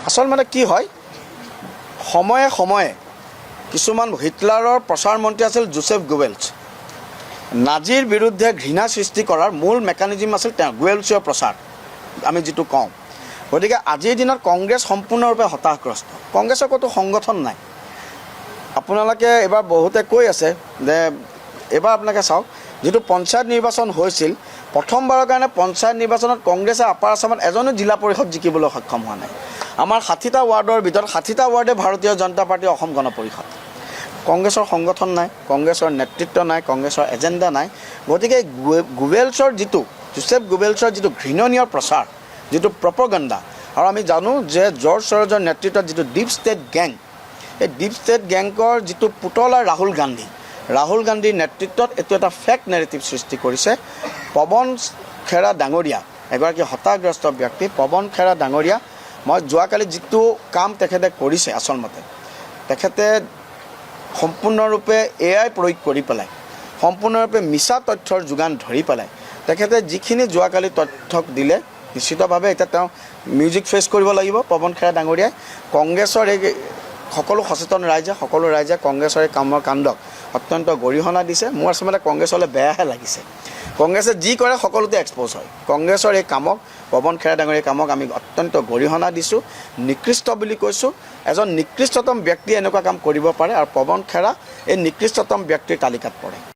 আচলতে কি হয় সময়ে সময়ে কিছুমান হিটলাৰৰ প্ৰচাৰ মন্ত্ৰী আছিল জোচেফ গোৱেলছ নাজিৰ বিৰুদ্ধে ঘৃণা সৃষ্টি কৰাৰ মূল মেকানিজম আছিল তেওঁ গোৱেলছৰ প্ৰচাৰ আমি যেটো কওঁ গতিকে আজিৰ দিনত কংগ্ৰেছ সম্পূৰ্ণৰূপে হতাশগ্ৰস্ত কংগ্ৰেছৰ কোনো সংগঠন নাই আপোনালোকে এবাৰ বহুতে কৈ আছে যে এবাৰ আপোনালোকে চাওক যেটো পঞ্চায়ত নিৰ্বাচন হৈছিল প্ৰথমবাৰৰ কাৰণে পঞ্চায়ত নিৰ্বাচনত কংগ্ৰেছে আপাৰ আসামত এজনো জিলা পৰিষদ জিকিবলৈ সক্ষম হোৱা নাই আমাৰ 60টা ৱাৰ্ডৰ ভিতৰত 60টা ৱাৰ্ডে ভাৰতীয় জনতা পাৰ্টি অসম গণ পৰিষদ কংগ্ৰেছৰ সংগঠন নাই কংগ্ৰেছৰ নেতৃত্ব নাই কংগ্ৰেছৰ এজেণ্ডা নাই গতিকে গোৱেলছৰ যেটো জোচেফ গোৱেলছৰ যেটো ঘৃণনীয় প্ৰচাৰ যেটো প্ৰপগাণ্ডা আৰু আমি জানো যে জৰ্জ সৰোজৰ নেতৃত্বত যেটো ডিপ ষ্টেট গেং এই ডিপ ষ্টেট গেংকৰ যেটো পুতলা ৰাহুল গান্ধীৰ নেতৃত্বত এটো এটা ফেক নেৰেটিভ সৃষ্টি কৰিছে পৱন খেৰা ডাঙৰীয়া এগৰাকী হতাশগ্ৰস্ত ব্যক্তি পৱন খেৰা ডাঙৰীয়া মই যোৱাকালি যেটো কাম তেখেতে কৰিছে আচলতে তেখেতে সম্পূৰ্ণৰূপে এআই প্ৰয়োগ কৰি পেলাই সম্পূৰ্ণৰূপে মিছা তথ্যৰ যোগান ধৰি পেলাই তেখেতে যিখিনি যোৱাকালি তথ্যক দিলে নিশ্চিতভাৱে এটা তেওঁ মিউজিক ফেচ কৰিব লাগিব পৱন খেৰা ডাঙৰীয়াই কংগ্ৰেছৰ এই সকলো সচেতন ৰাইজে কংগ্ৰেছৰ এই কামৰ কাণ্ডক অত্যন্ত গৰিহণা দিছে মোৰ আচলতে কংগ্ৰেছলৈ বেয়াহে লাগিছে কংগ্ৰেছে যি কৰে সকলোতে এক্সপ'জ হয় কংগ্ৰেছৰ এই কামক পৱন খেৰা ডাঙৰীয়াৰ কামক আমি অত্যন্ত গৰিহণা দিছোঁ নিকৃষ্ট বুলি কৈছোঁ এজন নিকৃষ্টতম ব্যক্তিয়ে এনেকুৱা কাম কৰিব পাৰে আৰু পৱন খেৰা এই নিকৃষ্টতম ব্যক্তিৰ তালিকাত পৰে